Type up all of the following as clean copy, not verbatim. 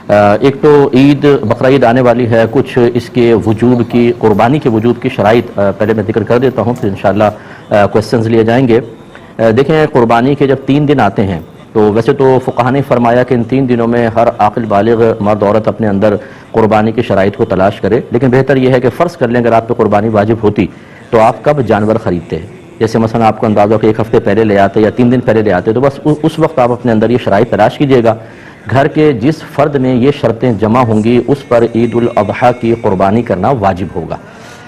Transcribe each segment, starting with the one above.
ایک تو عید بقرعید آنے والی ہے، کچھ اس کے وجوب کی، قربانی کے وجوب کی شرائط پہلے میں ذکر کر دیتا ہوں، پھر انشاءاللہ کوسچنز لیے جائیں گے۔ دیکھیں قربانی کے جب 3 دن آتے ہیں تو ویسے تو فقہاء نے فرمایا کہ ان 3 دنوں میں ہر عاقل بالغ مرد عورت اپنے اندر قربانی کی شرائط کو تلاش کرے، لیکن بہتر یہ ہے کہ فرض کر لیں اگر آپ پہ قربانی واجب ہوتی تو آپ کب جانور خریدتے ہیں؟ جیسے مثلا آپ کو اندازہ کہ 1 ہفتے پہلے لے آتے یا 3 دن پہلے لے آتے، تو بس اس وقت آپ اپنے اندر یہ شرائط تلاش کیجئے گا۔ گھر کے جس فرد میں یہ شرطیں جمع ہوں گی اس پر عید الاضحیٰ کی قربانی کرنا واجب ہوگا۔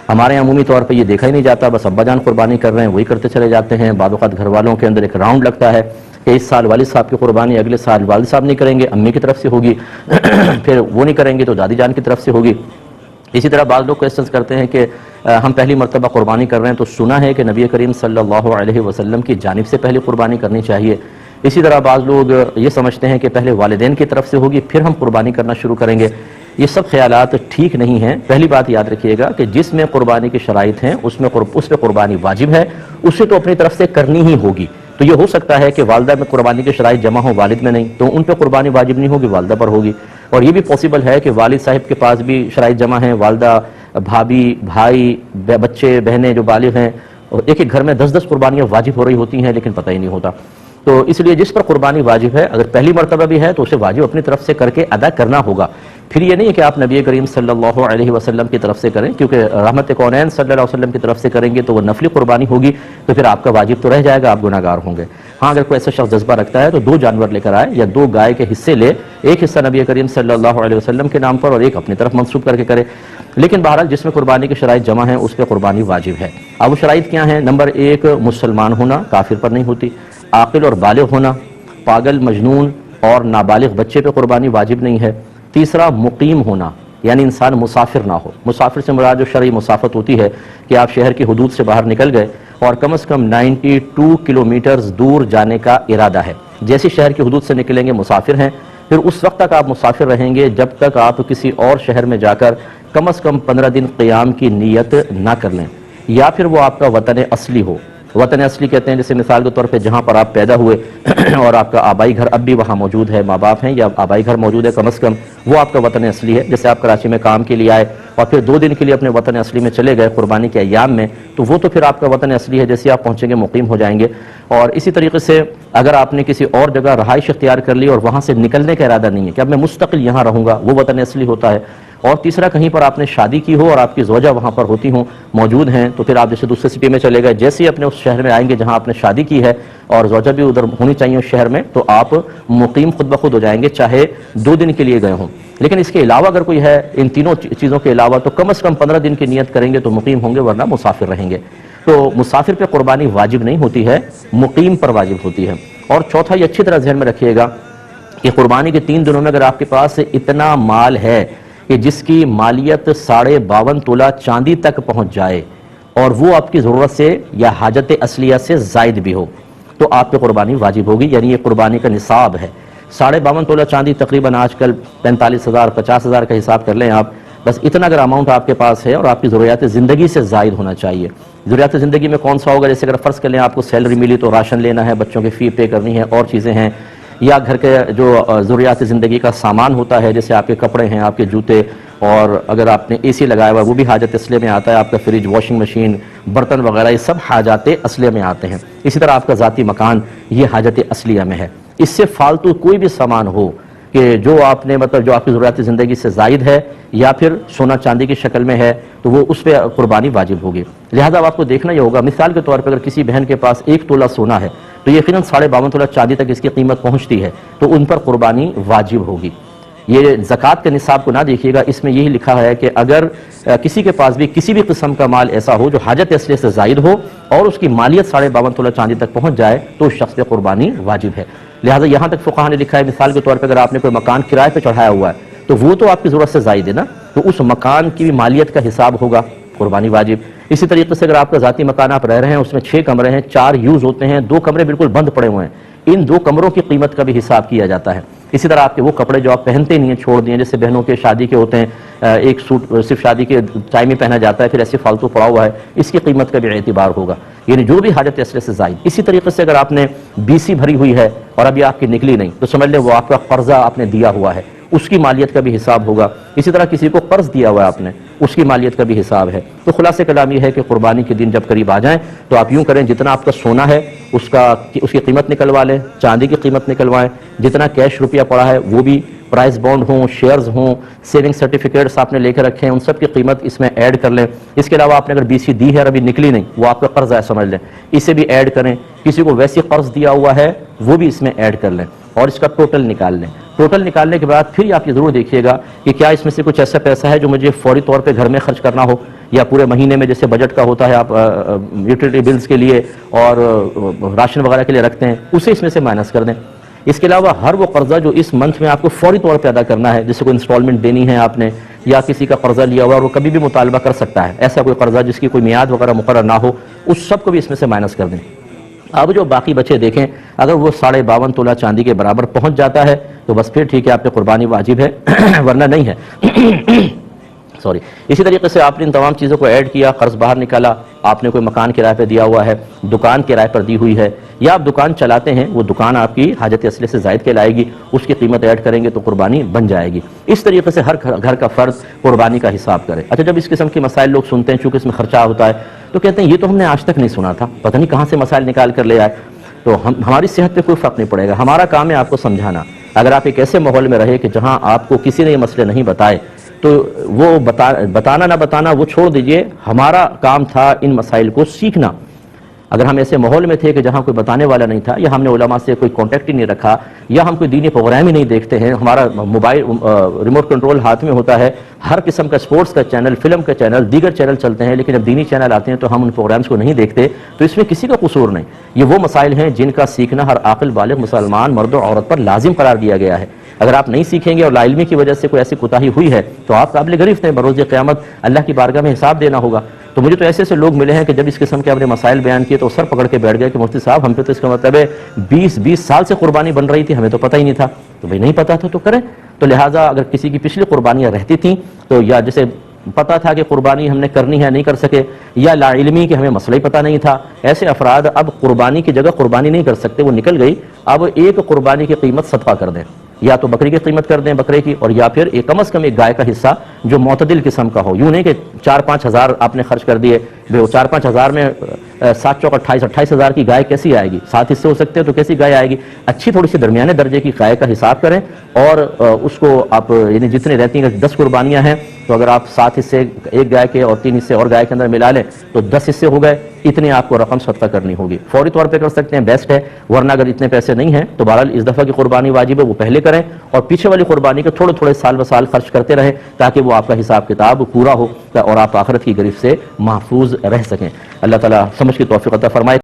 ہمارے عمومی طور پہ یہ دیکھا ہی نہیں جاتا، بس ابا جان قربانی کر رہے ہیں وہی کرتے چلے جاتے ہیں۔ بعض اوقات گھر والوں کے اندر ایک راؤنڈ لگتا ہے کہ اس سال والد صاحب کی قربانی، اگلے سال والد صاحب نہیں کریں گے، امی کی طرف سے ہوگی، پھر وہ نہیں کریں گے تو دادی جان کی طرف سے ہوگی۔ اسی طرح بعض لوگ کوسچنز کرتے ہیں کہ ہم پہلی مرتبہ قربانی کر رہے ہیں تو سنا ہے کہ نبی کریم صلی اللہ علیہ وسلم کی جانب سے پہلے قربانی کرنی چاہیے۔ اسی طرح بعض لوگ یہ سمجھتے ہیں کہ پہلے والدین کی طرف سے ہوگی پھر ہم قربانی کرنا شروع کریں گے۔ یہ سب خیالات ٹھیک نہیں ہیں۔ پہلی بات یاد رکھیے گا کہ جس میں قربانی کی شرائط ہیں اس پہ قربانی واجب ہے، اسے تو اپنی طرف سے کرنی ہی ہوگی۔ تو یہ ہو سکتا ہے کہ والدہ میں قربانی کی شرائط جمع ہو، والد میں نہیں، تو ان پہ قربانی واجب نہیں ہوگی، والدہ پر ہوگی۔ اور یہ بھی پاسبل ہے کہ والد صاحب کے پاس بھی شرائط جمع ہیں، والدہ، بھابھی، بھائی، بچے، بہنیں جو بالغ ہیں، اور ایک گھر میں 10 قربانیاں واجب ہو رہی ہوتی ہیں لیکن پتہ ہی نہیں ہوتا۔ تو اس لیے جس پر قربانی واجب ہے اگر پہلی مرتبہ بھی ہے تو اسے واجب اپنی طرف سے کر کے ادا کرنا ہوگا۔ پھر یہ نہیں ہے کہ آپ نبی کریم صلی اللہ علیہ وسلم کی طرف سے کریں، کیونکہ رحمت کونین صلی اللہ علیہ وسلم کی طرف سے کریں گے تو وہ نفلی قربانی ہوگی، تو پھر آپ کا واجب تو رہ جائے گا، آپ گناہ گار ہوں گے۔ ہاں اگر کوئی ایسا شخص جذبہ رکھتا ہے تو 2 جانور لے کر آئے یا 2 گائے کے حصے لے، ایک حصہ نبی کریم صلی اللہ علیہ وسلم کے نام پر اور ایک اپنی طرف منسوب کر کے کرے۔ لیکن بہرحال جس میں قربانی کی شرائط جمع ہیں اس پہ قربانی واجب ہے۔ اب وہ شرائط کیا ہیں؟ نمبر 1 مسلمان ہونا، کافر پر نہیں ہوتی۔ عاقل اور بالغ ہونا، پاگل، مجنون اور نابالغ بچے پہ قربانی واجب نہیں ہے۔ تیسرا مقیم ہونا، یعنی انسان مسافر نہ ہو۔ مسافر سے مراد جو شرعی مسافت ہوتی ہے کہ آپ شہر کی حدود سے باہر نکل گئے اور کم از کم 92 کلومیٹرز دور جانے کا ارادہ ہے۔ جیسے شہر کی حدود سے نکلیں گے مسافر ہیں، پھر اس وقت تک آپ مسافر رہیں گے جب تک آپ کسی اور شہر میں جا کر کم از کم 15 دن قیام کی نیت نہ کر لیں، یا پھر وہ آپ کا وطن اصلی ہو۔ وطن اصلی کہتے ہیں جیسے مثال کے طور پہ جہاں پر آپ پیدا ہوئے اور آپ کا آبائی گھر اب بھی وہاں موجود ہے، ماں باپ ہیں یا آبائی گھر موجود ہے، کم از کم وہ آپ کا وطن اصلی ہے۔ جیسے آپ کراچی میں کام کے لیے آئے اور پھر 2 دن کے لیے اپنے وطن اصلی میں چلے گئے قربانی کے ایام میں، تو وہ تو پھر آپ کا وطن اصلی ہے، جیسے آپ پہنچیں گے مقیم ہو جائیں گے۔ اور اسی طریقے سے اگر آپ نے کسی اور جگہ رہائش اختیار کر لی اور وہاں سے نکلنے کا ارادہ نہیں ہے کہ اب میں مستقل یہاں رہوں گا، وہ وطن اصلی ہوتا ہے۔ اور تیسرا کہیں پر آپ نے شادی کی ہو اور آپ کی زوجہ وہاں پر ہوتی ہوں، موجود ہیں، تو پھر آپ جیسے دوسرے سٹی میں چلے گئے، جیسے ہی اپنے اس شہر میں آئیں گے جہاں آپ نے شادی کی ہے اور زوجہ بھی ادھر ہونی چاہیے اس شہر میں، تو آپ مقیم خود بخود ہو جائیں گے، چاہے 2 دن کے لیے گئے ہوں۔ لیکن اس کے علاوہ اگر کوئی ہے ان تینوں چیزوں کے علاوہ تو کم از کم 15 دن کی نیت کریں گے تو مقیم ہوں گے، ورنہ مسافر رہیں گے۔ تو مسافر پہ قربانی واجب نہیں ہوتی ہے، مقیم پر واجب ہوتی ہے۔ اور چوتھا یہ اچھی طرح ذہن میں رکھیے گا کہ قربانی کے 3 دنوں میں اگر آپ کے پاس اتنا مال ہے کہ جس کی مالیت 52.5 تولہ چاندی تک پہنچ جائے اور وہ آپ کی ضرورت سے یا حاجت اصلیہ سے زائد بھی ہو تو آپ پہ قربانی واجب ہوگی، یعنی یہ قربانی کا نصاب ہے۔ 52.5 تولہ چاندی تقریباً آج کل 45,000 50,000 کا حساب کر لیں آپ، بس اتنا اگر اماؤنٹ آپ کے پاس ہے اور آپ کی ضروریات زندگی سے زائد ہونا چاہیے۔ ضروریات زندگی میں کون سا ہوگا؟ جیسے اگر فرض کر لیں آپ کو سیلری ملی تو راشن لینا ہے، بچوں کی فی پے کرنی ہے، اور چیزیں ہیں، یا گھر کے جو ضروریات زندگی کا سامان ہوتا ہے جیسے آپ کے کپڑے ہیں، آپ کے جوتے، اور اگر آپ نے اے سی لگایا ہوا وہ بھی حاجت اصلیہ میں آتا ہے، آپ کا فریج، واشنگ مشین، برتن وغیرہ یہ سب حاجات اصلیہ میں آتے ہیں۔ اسی طرح آپ کا ذاتی مکان یہ حاجت اصلیہ میں ہے۔ اس سے فالتو کوئی بھی سامان ہو کہ جو آپ نے جو آپ کی ضروریات زندگی سے زائد ہے یا پھر سونا چاندی کی شکل میں ہے تو وہ اس پہ قربانی واجب ہوگی۔ لہذا آپ کو دیکھنا یہ ہوگا، مثال کے طور پر اگر کسی بہن کے پاس 1 تولہ سونا ہے تو یقیناً 52.5 تولہ چاندی تک اس کی قیمت پہنچتی ہے، تو ان پر قربانی واجب ہوگی۔ یہ زکوٰۃ کے نصاب کو نہ دیکھیے گا، اس میں یہی لکھا ہے کہ اگر کسی کے پاس بھی کسی بھی قسم کا مال ایسا ہو جو حاجت اصلیہ سے زائد ہو اور اس کی مالیت 52.5 تولہ چاندی تک پہنچ جائے تو اس شخص پہ قربانی واجب ہے۔ لہٰذا یہاں تک فقہاء نے لکھا ہے، مثال کے طور پر اگر آپ نے کوئی مکان کرائے پہ چڑھایا ہوا ہے تو وہ تو آپ کی ضرورت سے زائد ہے نا، تو اس مکان کی بھی مالیت کا حساب ہوگا، قربانی واجب۔ اسی طریقے سے اگر آپ کا ذاتی مکان آپ رہ رہے ہیں، اس میں 6 کمرے ہیں، 4 یوز ہوتے ہیں، 2 کمرے بالکل بند پڑے ہوئے ہیں، ان 2 کمروں کی قیمت کا بھی حساب کیا جاتا ہے۔ اسی طرح آپ کے وہ کپڑے جو آپ پہنتے نہیں ہیں، چھوڑ دیے، جیسے بہنوں کے شادی کے ہوتے ہیں، ایک سوٹ صرف شادی کے ٹائم ہی پہنا جاتا ہے، پھر ایسے فالتو پڑا ہوا ہے، اس کی قیمت کا بھی اعتبار ہوگا، یعنی جو بھی حاجت اصلیہ سے زائد۔ اسی طریقے سے اگر آپ نے BC بھری ہوئی ہے اور ابھی آپ کی نکلی نہیں تو سمجھ لیں وہ آپ کا قرضہ آپ نے دیا ہوا ہے، اس کی مالیت کا بھی حساب ہوگا. اسی طرح کسی کو قرض دیا ہوا ہے آپ نے, اس کی مالیت کا بھی حساب ہے. تو خلاصہ کلام یہ ہے کہ قربانی کے دن جب قریب آ جائیں تو آپ یوں کریں, جتنا آپ کا سونا ہے اس کی قیمت نکلوا لیں, چاندی کی قیمت نکلوائیں, جتنا کیش روپیہ پڑا ہے وہ بھی, پرائز بانڈ ہوں, شیئرز ہوں, سیونگ سرٹیفکیٹس آپ نے لے کے رکھے ہیں, ان سب کی قیمت اس میں ایڈ کر لیں. اس کے علاوہ آپ نے اگر بی سی دی ہے اور ابھی نکلی نہیں, وہ آپ کا قرض ہے سمجھ لیں, اسے بھی ایڈ کریں. کسی کو ویسی قرض دیا ہوا ہے وہ بھی اس میں ایڈ کر لیں اور اس کا ٹوٹل نکال لیں. ٹوٹل نکالنے کے بعد پھر آپ یہ ضرور دیکھیے گا کہ کیا اس میں سے کچھ ایسا پیسہ ہے جو مجھے فوری طور پہ گھر میں خرچ کرنا ہو, یا پورے مہینے میں جیسے بجٹ کا ہوتا ہے آپ یوٹیلیٹی بلز کے لیے اور راشن وغیرہ کے لیے رکھتے ہیں, اسے اس میں سے مائنس کر دیں. اس کے علاوہ ہر وہ قرضہ جو اس منتھ میں آپ کو فوری طور پہ ادا کرنا ہے, جیسے کوئی انسٹالمنٹ دینی ہے آپ نے, یا کسی کا قرضہ لیا ہوا اور وہ کبھی بھی مطالبہ کر سکتا ہے, ایسا کوئی قرضہ جس کی کوئی میعاد وغیرہ مقرر نہ ہو, اس سب کو بھی اس میں سے مائنس کر دیں. اب جو باقی بچے دیکھیں, اگر وہ 52.5 تولہ چاندی کے برابر پہنچ جاتا ہے تو بس پھر ٹھیک ہے, آپ پہ قربانی واجب ہے, ورنہ نہیں ہے. سوری. اسی طریقے سے آپ نے ان تمام چیزوں کو ایڈ کیا, قرض باہر نکالا, آپ نے کوئی مکان کرائے پہ دیا ہوا ہے, دکان کرائے پر دی ہوئی ہے, یا آپ دکان چلاتے ہیں, وہ دکان آپ کی حاجت اصلی سے زائد کے لائے گی, اس کی قیمت ایڈ کریں گے تو قربانی بن جائے گی. اس طریقے سے ہر گھر کا فرد قربانی کا حساب کرے. اچھا, جب اس قسم کے مسائل لوگ سنتے ہیں, چونکہ اس میں خرچہ ہوتا ہے, تو کہتے ہیں یہ تو ہم نے آج تک نہیں سنا تھا, پتہ نہیں کہاں سے مسائل نکال کر لے آئے. تو ہماری صحت پہ کوئی فرق نہیں پڑے گا, ہمارا کام ہے آپ کو سمجھانا. اگر آپ ایک ایسے ماحول میں رہے کہ جہاں آپ کو کسی نے یہ مسئلے نہیں بتائے, تو وہ بتانا نہ بتانا وہ چھوڑ دیجئے, ہمارا کام تھا ان مسائل کو سیکھنا. اگر ہم ایسے ماحول میں تھے کہ جہاں کوئی بتانے والا نہیں تھا, یا ہم نے علماء سے کوئی کانٹیکٹ ہی نہیں رکھا, یا ہم کوئی دینی پروگرام ہی نہیں دیکھتے ہیں, ہمارا موبائل ریموٹ کنٹرول ہاتھ میں ہوتا ہے, ہر قسم کا سپورٹس کا چینل, فلم کا چینل, دیگر چینل چلتے ہیں, لیکن جب دینی چینل آتے ہیں تو ہم ان پروگرامز کو نہیں دیکھتے, تو اس میں کسی کا قصور نہیں. یہ وہ مسائل ہیں جن کا سیکھنا ہر عاقل بالغ مسلمان مرد و عورت پر لازم قرار دیا گیا ہے. اگر آپ نہیں سیکھیں گے اور لا علمی کی وجہ سے کوئی ایسی کوتاہی ہوئی ہے تو آپ قابل گرفت ہیں, بروز قیامت اللہ کی بارگاہ میں حساب دینا ہوگا. تو مجھے تو ایسے ایسے لوگ ملے ہیں کہ جب اس قسم کے اپنے مسائل بیان کیے تو سر پکڑ کے بیٹھ گئے کہ مفتی صاحب ہم پہ تو اس کا مطلب ہے 20 سال سے قربانی بن رہی تھی, ہمیں تو پتہ ہی نہیں تھا. تو بھئی نہیں پتہ تھا تو کریں. تو لہٰذا اگر کسی کی پچھلی قربانیاں رہتی تھیں, تو یا جیسے پتہ تھا کہ قربانی ہم نے کرنی ہے نہیں کر سکے, یا لا علمی کہ ہمیں مسئلہ ہی پتہ نہیں تھا, ایسے افراد اب قربانی کی جگہ قربانی نہیں کر سکتے, وہ نکل گئی. اب ایک قربانی کی قیمت صدقہ کر دیں, یا تو بکری کی قیمت کر دیں بکرے کی, اور یا پھر کم از کم ایک گائے کا حصہ جو معتدل قسم کا ہو. یوں نہیں کہ 4-5 ہزار آپ نے خرچ کر دیے, 4-5 ہزار میں 7 چوک 28 ہزار کی گائے کیسی آئے گی, 7 حصے ہو سکتے ہیں تو کیسی گائے آئے گی. اچھی تھوڑی سی درمیانے درجے کی گائے کا حساب کریں, اور اس کو آپ یعنی جتنے رہتی ہیں 10 قربانیاں ہیں, تو اگر آپ 7 حصے ایک گائے کے اور 3 حصے اور گائے کے اندر ملا لیں تو 10 حصے ہو گئے. اتنے آپ کو رقم صدقہ کرنی ہوگی. فوری طور پہ کر سکتے ہیں, بیسٹ ہے, ورنہ اگر اتنے پیسے نہیں ہیں تو بہرحال اس دفعہ کی قربانی واجب ہے وہ پہلے کریں, اور پیچھے والی قربانی کے تھوڑے سال بہ سال خرچ کرتے رہیں, تاکہ وہ آپ کا حساب کتاب پورا ہو اور آپ آخرت کی گرفت سے محفوظ رہ سکیں. اللہ تعالیٰ سمجھ کی توفیق عطا فرمائے.